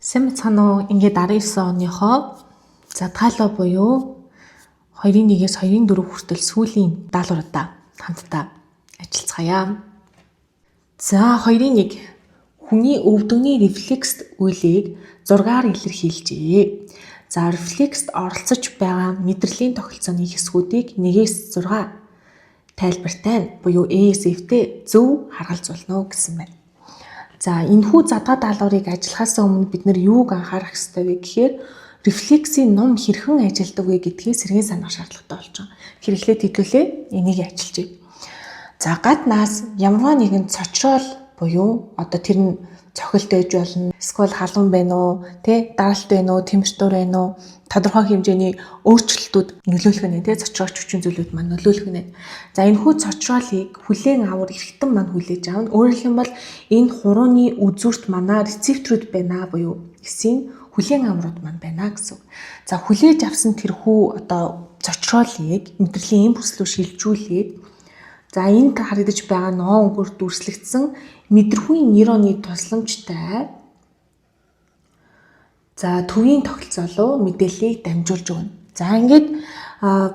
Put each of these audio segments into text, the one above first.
Сайн бацхан уу ингээд 19 оныхоо задгаалаа буюу 2-1-ээс 2-4 хүртэл сүүлийн даалгавруудаа хамтдаа ажиллацгаая. За 2-1 хүний өвдөгний рефлекс үйлийг 6-аар илэрхийлжээ. За рефлекст оролцож байгаа мэдрэлийн тогтолцооны хэсгүүдийг 1-6 тайлбартай буюу ASF-тэй зөв харгалзуулна гэсэн байна. За энэхүү задгаа даалгаврыг ажиллахаас өмнө бид нар юуг анхаарах ёстой вэ гэхээр рефлексийн ном хэрхэн ажилладаг вэ гэдгийг сэргээ санах шаардлагатай болж байгаа. Хэрэглээд хэдүүлээ энийг ажиллажээ. За гаднаас ямарваа нэгэн цочрол буюу одоо тэр нь цохилт байж болно, эсвэл халуун байна уу, даралт байна уу, температур байна уу, тодорхой хэмжээний өөрчлөлтүүд нөлөөлөх нь цочрогч хүчин зүйлүүд маань нөлөөлөх нь. За энэхүү цочролыг хүлээн авах эрхтэн маань хүлээж аавна. Өөрөөр хэлбэл энэ хурууны үзүүрт манай рецепторууд байна буюу эсийн хүлээн аврууд маань байна гэсэн. За хүлээж авсан тэрхүү одоо цочролыг мэдрэлийн импульс рүү шилжүүлээд за энд харагдаж байгаа ноо өнгөөр дүрслэгдсэн мэдрэхүйн нейроны тусламжтай за төвийн тогтолцоо руу мэдээллийг дамжуулж өгнө. За ингээд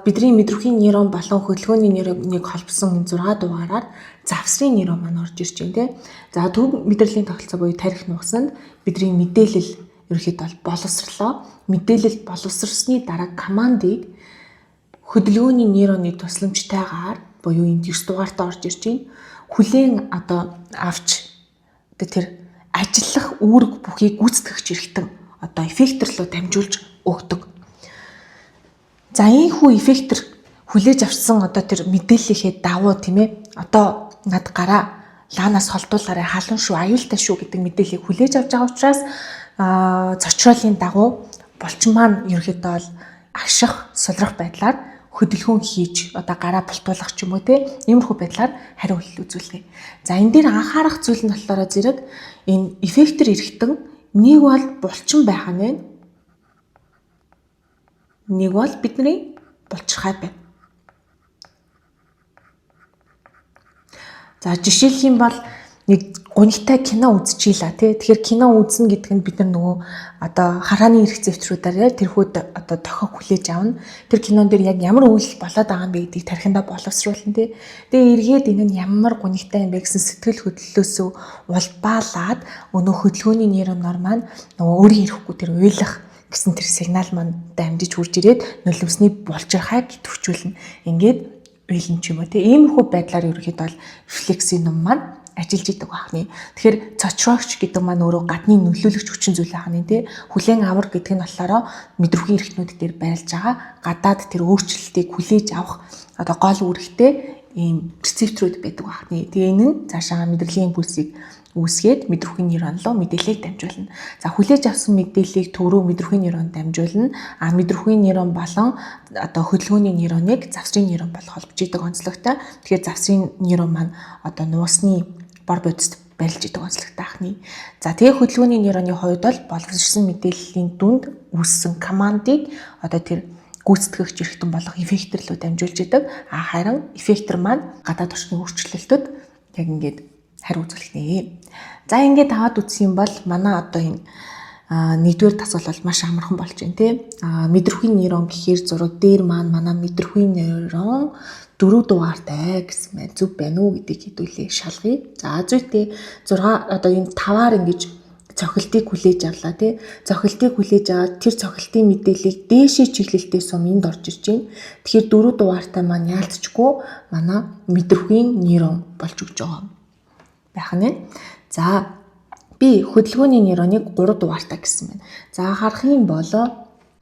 бидний мэдрэхүйн нейрон болон хөдөлгөөний нейроныг холбосон 6 дугаараар завсрын нейрон маань орж ирж байна. За төв мэдрэлийн тогтолцоо буюу тарих нугасанд бидний мэдээлэл ерөөхдөө боловсрлоо. Мэдээлэл боловсрсны дараа командыг хөдөлгөөний нейроны тусламжтайгаар буюу энэ 9 дугаартаа орж ирж байна. Хүлээн одоо авч тэр ажиллах үүрэг бүхийг гүйцэтгэгч эрхтэн одоо эффектор руу дамжуулж өгдөг. За ийхүү эффектор хүлээж авсан одоо тэр мэдээллийнхээ давуу тийм ээ одоо над гараа лаанаас холдуулаарай халуун шүү аюултай шүү гэдэг мэдээллийг хүлээж авч байгаа учраас цочролын дагуу булчин маань ерөөхдөө бол агших сулрах байдлаар хөдөлгөөн хийж одоо гараа бултуулах ч юм уу иймэрхүү байдлаар хариу үйлдэл үзүүлдэг. За энэ дээр анхаарах зүйл нь болохоор зэрэг энэ эффектор эрхтэн нэг бол булчин байх нь нэг бол бидний булчирхай байна. За жишээлх юм бол нэг гунигтай кино үзчихийла тэгэхээр кино үзнэ гэдэг нь бид нар нөгөө одоо харааны рецепторуудаар тэрхүүд одоо тохиог хүлээж авна. Тэр кинон дээр яг ямар үйл болоод байгаа юм бэ гэдгийг тархиндаа боловсруулна Тэгээ эргээд энэ нь ямар гунигтай юм бэ гэсэн сэтгэл хөдлөлөөсөө улбаалаад өнөө хөдөлгөөний нейроноор маань нөгөө өөрийн ирэхгүй тэр уйлах гэсэн тэр сигнал маань дамжиж хурж ирээд нулимсны булчирхайг төвчүүлнэ. Ингээд уйлна ч юм уу иймэрхүү байдлаар ерөөхдөө бол рефлексийн ном маань ажиллаж идэг байна. Тэгэхээр цочрогч гэдэг маань өөрөө гадны нөлөөлөгч хүчин зүйл байна хүлээн авар гэдэг нь болохоор мэдрэхүйн эрхтнүүд дээр байрлаж байгаа гадаад тэр өөрчлөлтийг хүлээж авах одоо гол үүрэгтэй ийм рецепторууд байдаг байна. Тэгээ энэ нь цаашаа мэдрэлийн импульсийг үүсгээд мэдрэхүйн нейрон руу мэдээллийг дамжуулна. За хүлээж авсан мэдээллийг төв рүү мэдрэхүйн нейрон дамжуулна. Мэдрэхүйн нейрон болон одоо хөдөлгөөний нейроныг завсрын нейрон бол холбож идэг онцлогтой. Тэгэхээр завсрын нейрон маань одоо нуусны бор бодисд барилж идэг онцлогтой ахны. За тэгээ хөдөлгөөний нейроны хувьд бол боловсрсон мэдээллийн дүнд үүссэн командыг одоо тэр гүйцэтгэгч эрхтэн болох эффектор руу дамжуулж идэг. Харин эффектор маань гадаад орчны өөрчлөлтөд яг ингээд хариу үзүүлэх нэ. За ингээд аваад үзсэн юм бол манай одоо энэ нэгдүгээр тасгал бол маш амархан болж байна мэдрэхүйн нейрон гэхээр зураг дээр маань манай мэдрэхүйн нейрон 4 дугаартай гэсэн байна. Зөв байна уу гэдгийг хэдүүлээ шалгая. За зүйтэй 6 одоо энэ 5-аар ингэж цохилтыг хүлээж авлаа Цохилтыг хүлээж аваад тэр цохилтын мэдээллийг дээшээ чиглэлтэй сум энд орж ирж байна. Тэгэхээр 4 дугаартай маань яалтчгүй манай мэдрэхүйн нейрон болж өгч байгаа байх нь. За би хөдөлгөөний нейроныг 3 дугаартай гэсэн байна. За харах юм бол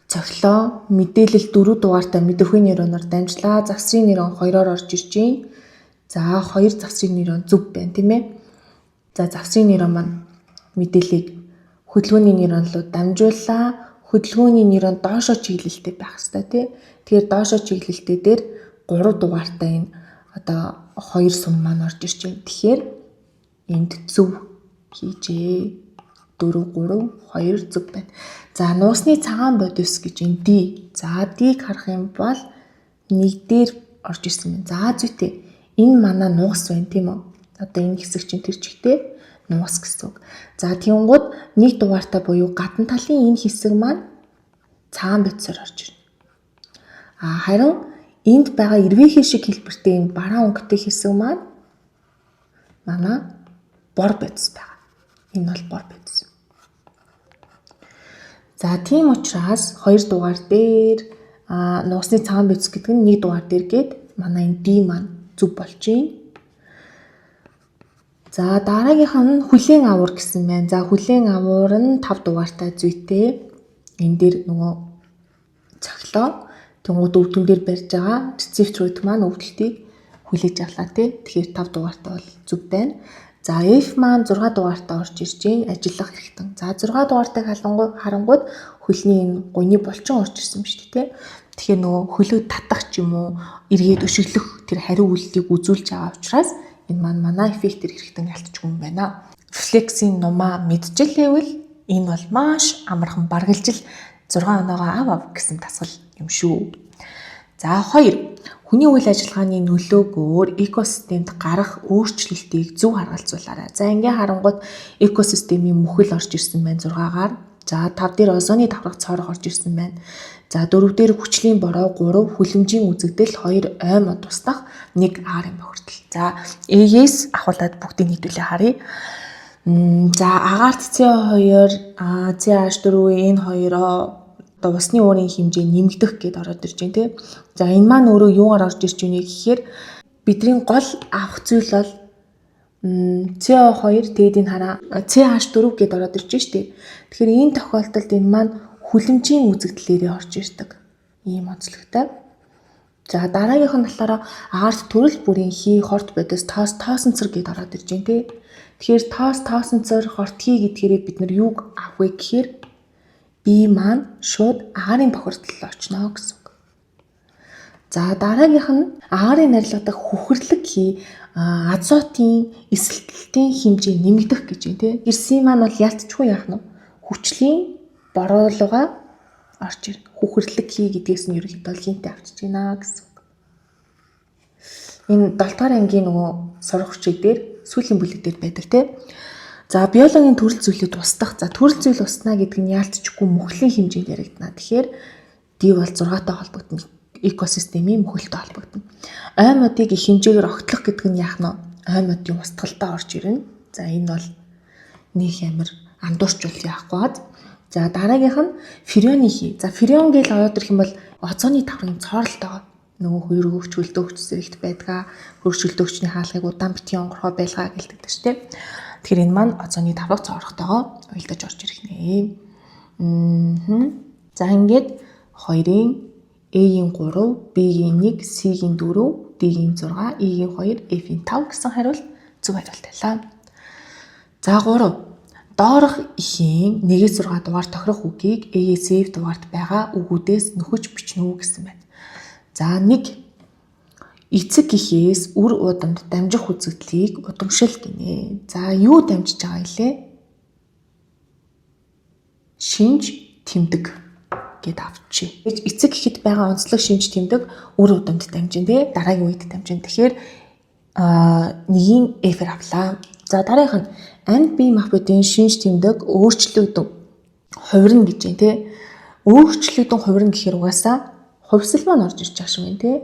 цохилоо мэдээлэл 4 дугаартай мэдрэхүйн нейроноор дамжлаа. Завсрын нейрон 2-оор орж ирж байна. За 2 завсрын нейрон зөв байна За завсрын нейрон маань мэдээллийг хөдөлгөөний нейрон руу дамжууллаа. Хөдөлгөөний нейрон доошоо чиглэлтэй байх ёстой Тэгэхээр доошоо чиглэлтэй дээр 3 дугаартай энэ одоо 2 сум маань орж ирж байна. Тэгэхээр энд зөв хийжээ. 4 3 2 зөв байна. За нуусны цагаан бодис гэж энэ D. За D-г харах юм бол 1 дээр орж ирсэн байна. За зүйтэй. Энэ манай нуус байна тийм үү? Одоо энэ хэсэг чинь тэр чигтээ нуус гэсэн үг. За тиймгүүд нэг дугаартай буюу гадна талын энэ хэсэг маань цагаан бицээр орж ирнэ. Харин энд байгаа эрвээхий шиг хэлбэртэй энэ бараан өнгөтэй хэсэг маань манай бор биц байгаа. Энэ бол бор биц. За тийм учраас 2 дугаар дээр нуусны цагаан биц гэдэг нь 1 дугаар дээр гээд манай энэ D маань зүв болж байна. За дараагийнх нь хүлээн авуур гэсэн байна. За хүлээн авуур нь 5 дугаартай зүйтэй. Энэ дээр нөгөө цахилоо тэнгууд өвдөн дээр барьж байгаа рецепторууд маань өвдөлтийг хүлээж авлаа тий. Тэгэхээр 5 дугаартай бол зүв байна. За F маань 6 дугаартай орж ирж байна. Ажиллах хэрэгтэн. За 6 дугаартай харангууд хөлний энэ гуйны булчин орж ирсэн биз дээ тий. Тэгэхээр нөгөө хөлөө татах ч юм уу эргээд өшөглөх тэр хариу үйлдэлийг үзүүлж байгаа учраас энэ маань манай эффектээр хэрэгтэн ялтчихгүй юм байна. Рефлексийн нумаа мэдчихлээвэл энэ бол маш амархан баргалжил 6 оноогоо ав гэсэн тасгал юм шүү. За 2. Хүний үйл ажиллагааны нөлөөгөөр экосистемд гарах өөрчлөлтийг зөв харгалзуулаарай. За ингээ харангууд экосистемийн мөхөл орж ирсэн байна 6-гаар. За 5 дээр озоны давхрах цоорох орж ирсэн байна. За 4 дээр хүчлийн бороо, 3 хүлэмжийн үзэгдэл, 2 ой мод туслах, 1 аарын бохирдол. За A-ээс ахуулаад бүгдийг нийтүүлээ харъя. За агаарт CO2, CH4 энэ хоёроо одоо усны уурын хэмжээ нэмэгдэх гэдээ ороод ирж байна тий. За энэ маань өөрөө юугаар орж ирж байна гэхээр бидний гол авах зүйл бол CO2 тэгээд энэ хараа CH4 гэдээ ороод ирж штэ. Тэгэхээр энэ тохиолдолд энэ маань хүлэмжийн үзэгдлээрээ орж ирдэг. Ийм онцлогтой. За дараагийнх нь болохоор агаарт төрөл бүрийн хий хорт бодис тоосонцор гэдээ ороод ирж байна тий. Тэгэхээр тоосонцор хорт хий гэдгээрээ бид нар юуг авах вэ гэхээр B маань шууд агаарын бохирдол очно гэсэн үг. За дараагийнх нь агаарын нарилгадаг хүхэрлэг хий азотын эсэлтэлтийн хэмжээ нэмэгдэх гэж байна тий. Ирсэн маань бол ялцчихгүй яах нь хүчлийн бороолгоо орж ирнэ. Хүхэрлэг хий гэдгээс нь ерөнхийдөө хинтээ авчиж байна гэсэн үг. Энэ 7 дугаар ангийн нөгөө сурах хүчиг дээр сүүлийн бүлэг дээр байдаг тий. За биологийн төрөл зүйлүүд устдах. За төрөл зүйл устна гэдэг нь яалтчгүй мөхлийн хэмжээнд яригдана. Тэгэхээр D бол 6-тай холбогдно. Экосистемийн мөхөлтэй холбогдно. Ой модыг их хэмжээгээр огтлох гэдэг нь яах нь ой модын устгалтай орж ирнэ. За энэ бол нэг амар андуурч бол яахгүй баад. За дараагийнх нь фреоны хий. За фреон гэж аваад ирэх юм бол озоны давхрын цооролтойгоо нөгөө хөргөгч хөлдөгч зэрэгт байдгаа хөргөчлөгчний хаалгыг удаан битгий онгорхоо байлгаа гэлдэг шүү дээ. Тэгэхээр энэ маань озоны давхраг цоорохтойгоо уялдаж орж ирэх нэ. За ингээд 2-ын A-ийн 3, B-ийн 1, C-ийн 4, D-ийн 6, E-ийн 2, F-ийн 5 гэсэн хариулт зөв хариулт байлаа. За 3. Доорох ихийн 1-6 дугаар тохирох үгийг A-ээс F дугаарт байгаа үгүүдээс нөхөж бичнэ үү гэсэн байна. За 1. Эцэг эхээс үр удамд дамжих үзэгдлийг удамшил гинэ. За юу дамжиж байгаа илээ? Шинж тэмдэг гэд авчи. Эцэг эхэд байгаа онцлог шинж тэмдэг үр удамд дамжин тий дараагийн үед дамжин. Тэгэхээр 1-ийн F-ээр авлаа. За дараагийнх нь амьд бие махбодын шинж тэмдэг өөрчлөгдөн хувирна гэж байна тий. Өөрчлөгдөн хувирна гэхээр угаасаа хувьсэл маань орж ирж байгаа юм тий.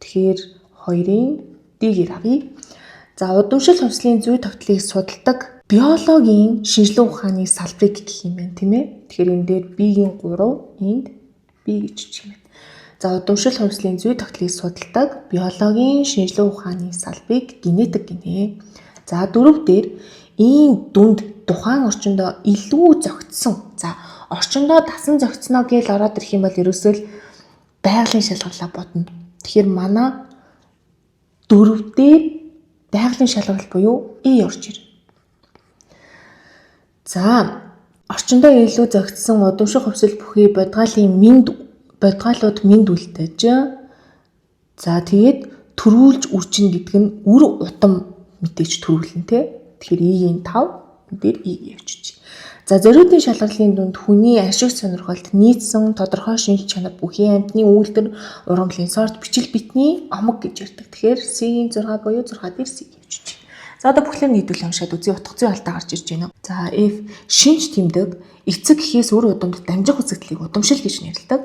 Тэгэхээр 2-ын D-гээр авъя. За удамшил хувьслын зүй тогтлыг судалдаг биологийн шинжилгээ ухааны салбарыг гэх юм байна тийм ээ. Тэгэхээр энэ дээр B-ийн 3, энд B гэж бичиж байна. За удамшил хувьслын зүй тогтлыг судалдаг биологийн шинжилгээ ухааны салбарыг генетик гинэ. За 4 дээр ийм дүнд тухайн орчиндөө илүү зөгцсөн. За орчиндөө дасан зөгцсноо гэж ороод ирэх юм бол ерөөсөө л байгалийн шалгуулаа бодно. Тэгэхээр манай 4 дээр байгалийн шалгалт буюу E орж ирнэ. За орчиндөө илүү зөгцсөн удамших хувьсэл бүхий бодгаалууд мэд үлдэж. За тэгээд төрүүлж үржин гэдэг нь үр удам мэдээж төрүүлнэ те. Тэгэхээр E-ийн 5 дээр E явчих. За зориудын шалгалтын дунд хүний ашиг сонирхолд нийцсэн тодорхой шинж чанар бүхий амьтны үйлдэл урамлын сорт бичил битний омог гэж ярьдаг. Тэгэхээр C-ийн 6 буюу 6 дээр C явчих. За одоо бүхлээр нийтүүл уншаад үзье. Утга зүй алдаа гарч ирж байна. За F шинж тэмдэг эцэг гэхээс үр удамд дамжих үзэгдлийг удамшил гэж нэрлэдэг.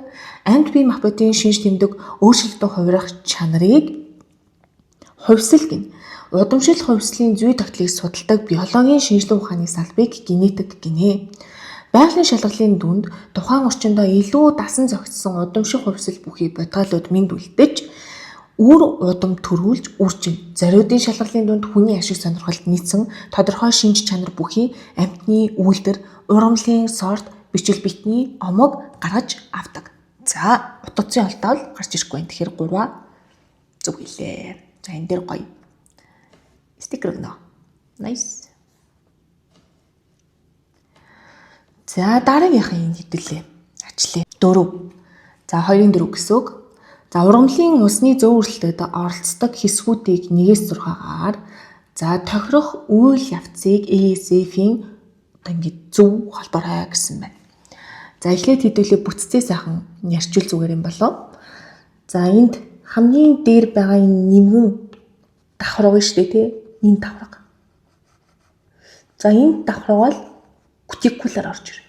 Амьд бие махбодын шинж тэмдэг өөрчлөлтөд хувирах чанарыг хувьсэл гин. Удамшил хувьслын зүй тогтлыг судалдаг биологийн шинжилгээ ухааны салбарыг генетик гинэ. Байгалийн шалгалын дүнд тухайн орчиндөө илүү дасан зохицсон удамших хувьсэл бүхий бодгалууд мэндүүлдэж үр удам төрүүлж үржин. Зориудын шалгалын дунд хүний ашиг сонирхолд нийцсэн тодорхой шинж чанар бүхий амьтны үйлдэл, урамлын сорт, бичил битний омог гаргаж авдаг. За утга зүйн алдаа гарч ирэхгүй байна. Тэгэхээр 3 зүг хэлээ. За энэ дээр гоё стикер өгнө. Nice. За дараагийнхын хэдүүлээ. Ачлаа. 4. За 2-ын 4 гэсэн үг. За ургамлын усны зөөвөрлөлтөд оролцдог хэсгүүдийг 1-6-аар за тохирох үйл явцыг ESF-ийн ингээд зөв холбоорой гэсэн байна. За эхлээд хэдүүлээ бүтцээ сайхан ярьчул зүгээр юм болов. За энд хамгийн дээр байгаа энэ нэмгэн давхар байгаа шүү дээ тий. Энэ давхар. За энэ давхар бол кутикулаар орж ирнэ.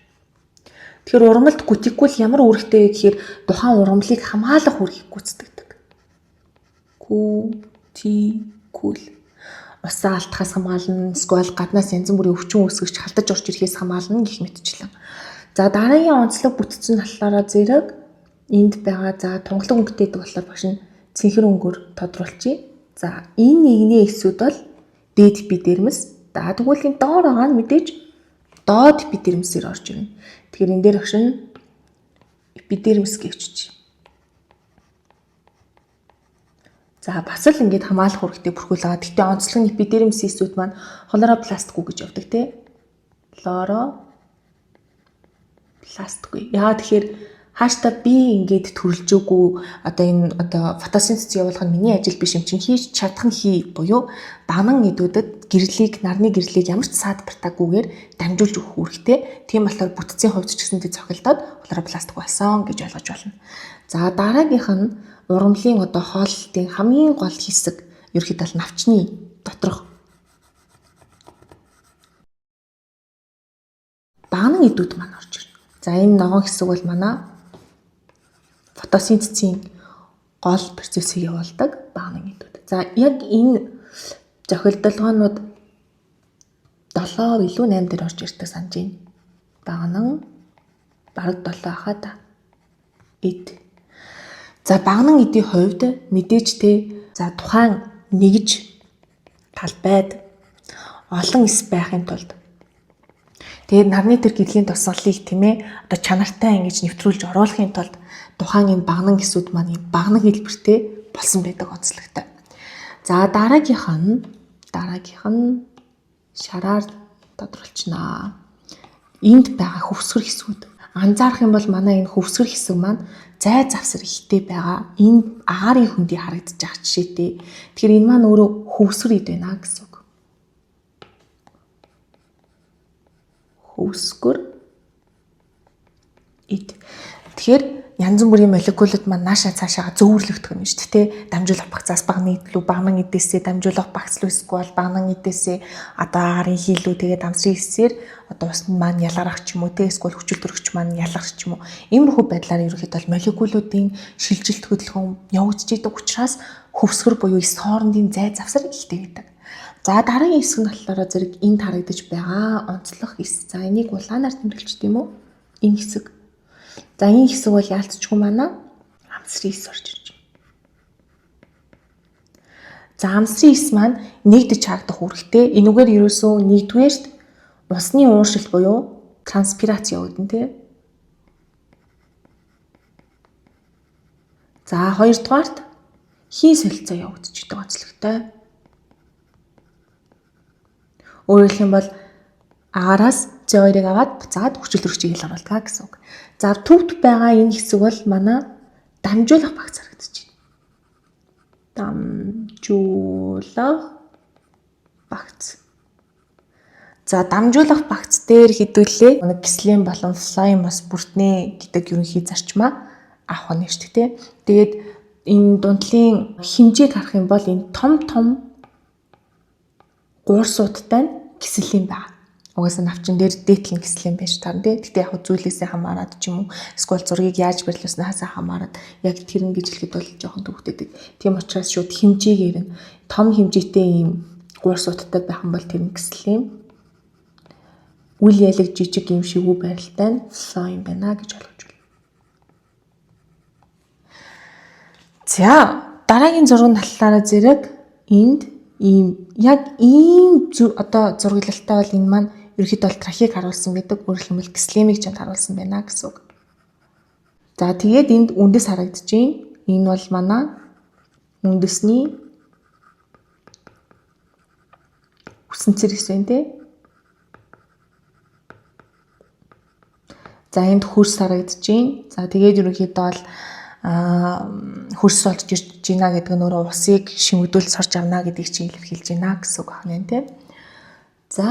Тэгэхээр ургамалд кутикул ямар үүрэгтэй вэ гэхээр тухайн ургамлыг хамгаалах үүргийг гүйцэтгэдэг. Кутикул. Усаа алдахаас хамгаална, эсвэл гаднаас янз бүрийн өвчин үүсгэж халтаж орж ирэхээс хамгаална гэх мэтчлэн. За дараагийн онцлог бүтцэн талаараа зэрэг энд байгаа за тунгалаг өнгөтэй гэдэг болохоор багш нь цэнхэр өнгөөр тодруулчихъя. За энэ нэгний эсүүд бол дээд эпидермис. За тэгвэл энэ доор байгаа нь мэдээж доод эпидермисээр орж ирнэ. Тэгэхээр энэ дээр багш нь эпидермис гэвчиж. За бас л ингээд хамгаалах үүрэгтэй бүрхүүл байгаа. Гэхдээ онцлог нь эпидермис эсүүд маань хлоропластгүй гэж явдаг тий. Хлоропластгүй. Яа тэгэхээр хааштай би ингээд төрөлжөөгүй одоо энэ одоо фотосинтез явуулах нь миний ажил биш юм чинь хийж чадах нь хий буюу данан эдүүдэд гэрлийг нарны гэрлийг ямар ч саадбартаагүйгээр дамжуулж өгөх үүрэгтэй. Тийм болохоор бүтцийн хувьд ч гэсэндээ цохилдоод хлоропластик болсон гэж ойлгож байна. За дараагийнх нь ургамлын одоо хооллолтын хамгийн гол хэсэг ерөөхдөө навчны доторх багнан эдүүд маань орж ирнэ. За энэ ногоон хэсэг бол манай фотосинтезийн гол процессыг явуулдаг багнан эдүүд. За яг энэ зохилдолгоонууд 7 илүү 8 дээр орж ирдэг санаж байна. Багнан бараг 7 хаа та. Эд. За багнан эдийн хувьд мэдээж те за тухайн нэгж талбайд олон эс байхын тулд тэгээд нарны тэр гэрлийн тусгалыг тийм ээ одоо чанартай ингэж нэвтрүүлж оруулахын тулд тухайн энэ багнан эсүүд маань багнан хэлбэртэй болсон байдаг онцлогтой. За дараагийнх нь шараар тодорхойлчихнаа. Энд байгаа хөвсгөр хэсгүүд. Анзаарах юм бол манай энэ хөвсгөр хэсэг маань зай завсар ихтэй байгаа. Энэ агаарын хөндий харагдаж байгаа жишээтэй. Тэгэхээр энэ маань өөрөө хөвсгөр эд байна гэсэн үг. Хөвсгөр эд. Тэгэхээр янз бүрийн молекулууд маань наашаа цаашаа зөөвөрлөгдөх юм шүү дээ. Дамжуулах багцаас багнан эд лүү багнан эдээсээ дамжуулах багц лүү эсвэл багнан эдээсээ одоо агаарын хийлүү тэгээд амсрын эсээр одоо усны маань ялгарах ч юм уу те эсвэл хүчил төрөгч маань ялгарх ч юм уу. Иймэрхүү байдлаар ерөнхийдөө молекулуудын шилжилт хөдөлгөөн явагдаж идэг учраас хөвсгөр буюу эс хоорондын зай завсар ихтэй байдаг. За дараагийн хэсэг нь болохоор зэрэг энд харагдаж байгаа онцлог эс. За энийг улаанаар тэмдэглэж тийм үү? Энэ хэсэг. За энэ хэсэг бол яалтчгүй манай амсрын эс орж ирж байна. За амсрын эс маань нэгдэж харагдах үүрэгтэй. Энүүгээр ерөөсөө нэгдүгээрт усны ууршилт буюу транспирац явагдана тий. За хоёрдугаарт хий солилцоо явагдаж идэг онцлогтой. Өөрөөр хэлэх юм бол агаараас CO2-ыг аваад буцаад хүчил төрөгчийг ил оруулдаг гэсэн үг. За төвд байгаа энэ хэсэг бол манай дамжуулах багц харагдаж байна. Дамжуулах багц. За дамжуулах багц дээр хэдүүлээ нэг кислен болон флайм бас бүртнэ гэдэг ерөнхий зарчмаа авах нь шүү дээ. Тэгээд энэ дундлын хэмжээг харах юм бол энэ том гуурсуудтай нь киселин байгаа. Угаасаа навчин дээр дээдлэн киселин байж таарна тий. Гэтэ яг зүйлээсээ хамаарат ч юм уу эсвэл зургийг яаж барилуулснаас хамаарат яг тэр нь гэж хэлэхэд бол жоохон төвөгтэйдэг. Тийм учраас шууд хэмжээгээр нь том хэмжээтэй ийм гуурсуудтай байх юм бол тэр нь киселин. Үл ялэг жижиг юм шиг үү барилттай нь фло юм байна гэж ойлгож байна. За дараагийн зургийн талаараа зэрэг энд яг ийм одоо зурглалтай бол энэ маань ерөөхдөө бол трахеиг харуулсан гэдэг, өөрөөр хэлбэл кислемийг ч харуулсан байна гэсэн үг. За тэгээд энд үндэс харагдаж байна. Энэ бол манай үндэсний үсэн цэрэгс байна тий. За энд хөрс харагдаж байна. За тэгээд ерөөхдөө бол хөрс болж ирж байна гэдэг нь өөрөө усыг шимэгдүүл сорж авна гэдгийг чинь илэрхийлж байна гэсэн үг байна тий. За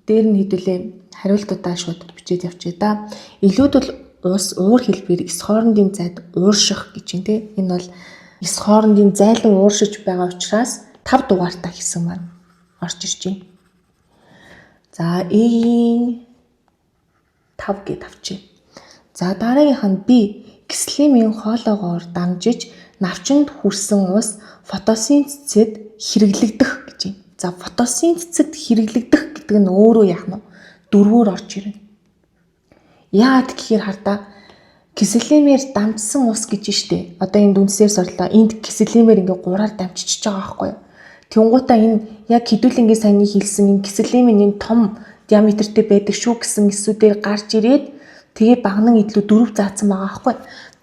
дээр нь хэдүүлээ хариултуудаа шууд бичээд явчих да. Илүүд бол ус уур хэлбэр эс хоорондын зайд уурших гэж юм тий. Энэ бол эс хоорондын зайлан ууршиж байгаа учраас 5 дугаартай хэсэг маань орж ирж байна. За Э-ийн 5 гэд авчи. За дараагийнх нь B кислемийн хоолоогоор дамжиж навчинд хүрсэн ус фотосинтезэд хэрэглэгдэх гэж байна. За фотосинтезэд хэрэглэгдэх гэдэг нь өөрөө яах нь 4-өөр орж ирнэ. Яагаад гэхээр хардаа кислемээр дамжсан ус гэж штэ. Одоо энд үндсээр сорлоо. Энд кислемээр ингээ 3-аар дамжиж байгаа байхгүй юу? Тэнгуутаа энэ яг хэдүүлэнгийн саяны хэлсэн энэ кислемийн энэ том диаметртэй байдаг шүү гэсэн эсүүдээр гарч ирээд тэгээ багнан идлүү 4 заасан байгаа байхгүй.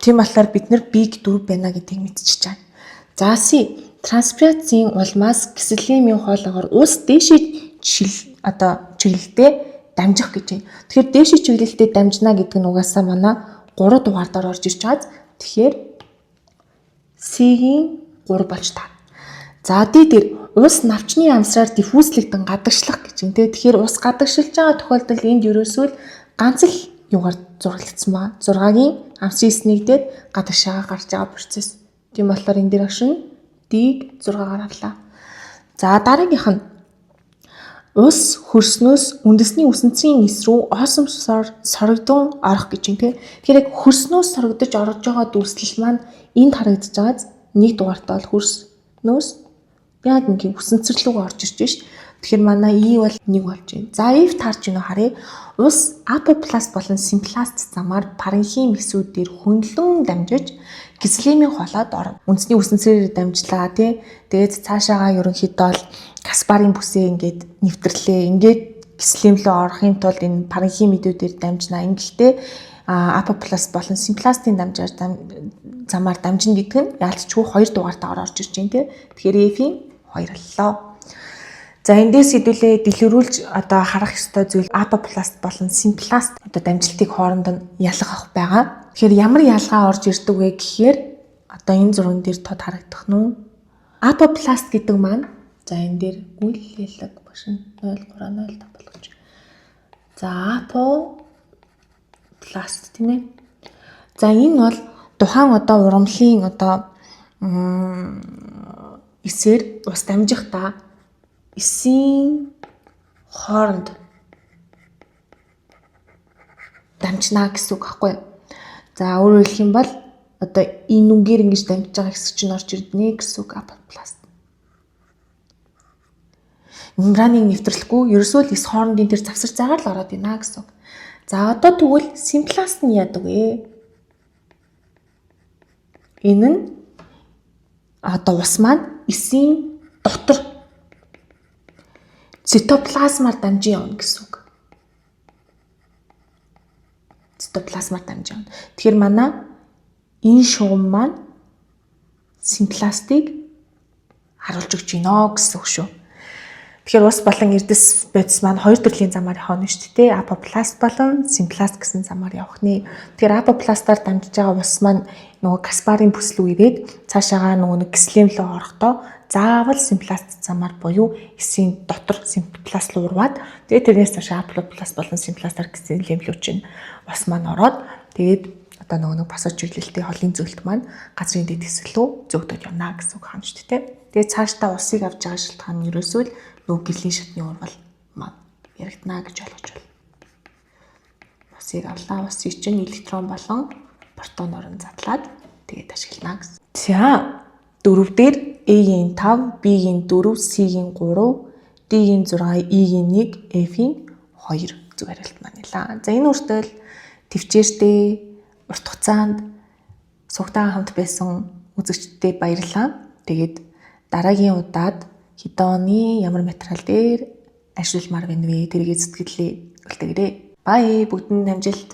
Тийм болохоор бид нэр биг 4 байна гэдгийг мэдчихэж байна. За C транспирацийн улмаас кислемийн хоолоогоор ус дээшээ чиглэлдээ дамжих гэж байна. Тэгэхээр дээшээ чиглэлдээ дамжна гэдэг нь угаасаа манай 3 дугаардаар орж ирж байгаа. Тэгэхээр C-ийн 3 болж таа. За D дээр ус навчны амсраар диффузлэгдэн гадагшлах гэж байна. Тэгэхээр ус гадагшилж байгаа тохиолдолд энд ерөөсөө ганц л юугаар зураглагдсан ба 6-гийн амсын эснэгдээд гадагшаага гарч байгаа процесс. Тийм болохоор энэ дээр агшин D-г 6-гаар авлаа. За дараагийнх нь ус хөрснөөс үндэсний үсэнцгийн эс рүү осмосоор сорогдсон орох гэж байна. Тэгэхээр яг хөрснөөс сорогдож орж байгаа дүрслэл маань энд харагдаж байгааз 1 дугаартай бол хөрснөөс яг ингээ үсэнцэр рүү орж ирж шít. Тэгэхээр манай E бол 1 болж байна. За F таарч гинөө харъя. Ус апопласт болон симпласт замаар паренхим эсүүдээр хөндлөн дамжиж кислемийн холоод орно. Үндэсний үсэнцрээр дамжлаа тий. Тэгээд цаашаагаа ерөнхийдөө бол Каспарын бүсээ ингээд нэвтрлээ. Ингээд кислем рүү орохын тулд энэ паренхим эдүүдээр дамжна. Ингэхдээ апопласт болон симпластын замаар дамжин гэдэг нь яалтчгүй 2 дугаартаагаар орж ирж байна тий. Тэгэхээр F-ийн 2 боллоо. За эндээс хэдүүлээ дэлгэрүүлж одоо харах ёстой зүйл апопласт болон симпласт одоо дамжилтыг хооронд нь ялгах байгаа. Тэгэхээр ямар ялгаа орж ирдэг вэ гэхээр одоо энэ зурган дээр тод харагдах нь апопласт гэдэг маань за энэ дээр үл ялэг башин 0305 болгож. За апопласт тийм ээ. За энэ бол тухайн одоо урамлын одоо эсээр ус дамжих та эсийн хооронд дамжна гэсэн үг байхгүй юу? За өөрөөр хэлэх юм бол одоо энэ үнгээр ингэж дамжиж байгаа хэсэг чинь орж ирднэ гэсэн үг апопласт. Мембраныг нэвтрэхгүй ерөөсөө л эс хоорондын тэр завсар цагаар л ороод ийнэ гэсэн үг. За одоо тэгвэл симпласт нь яадаг вэ? Энэ нь одоо ус маань эсийн дотор цитоплазмаар дамжин явна гэсэн үг. Цитоплазмаар дамжин явна. Тэгэхээр манай энэ шугам маань симпластыг харуулж өгч гинэ гэсэн үг шүү. Тэгэхээр ус болон эрдэс бодис маань 2 төрлийн замаар явна шүү дээ. Апопласт болон симпласт гэсэн замаар явах нэ. Тэгэхээр апопластаар дамжиж байгаа ус маань нөгөө Каспарын бүс рүү ирээд цаашаагаа нөгөө кислем рүү орохдоо заавал симпласт замаар буюу эсийн дотор симпласт руу урваад тэгээд тэрнээс цаашаа апопласт болон симпластаар кислем рүү чинь ус маань ороод тэгээд одоо нөгөө босож чиглэлтэй холын зөвлөлт маань газрын дэд хэсэг рүү зөөгдөж явна гэсэн үг хаана шүү дээ. Тэгээд цаашдаа усыг авч байгаа шалтгаан нь ерөөсөө нөгөө гэрлийн шатны урвал маань яригдана гэж ойлгож байна. Усыг авлаа. Усыг чинь электрон болон протоноор нь задлаад тэгээд ашиглана гэсэн. За 4 дээр A-ийн 5, B-ийн 4, C-ийн 3, D-ийн 6, E-ийн 1, F-ийн 2 зөв хариулт маань нэлээ. За энэ үртэл төвчээртэй урт хугацаанд сувгтайгаа хамт байсан үзэгчдэд баярлалаа. Тэгээд дараагийн удаад хэдэн оны ямар материал дээр ажилламаар байна вэ? Тэргээ зүтгэлээ үлдээгээрэй. Бай бүгдэнд амжилт.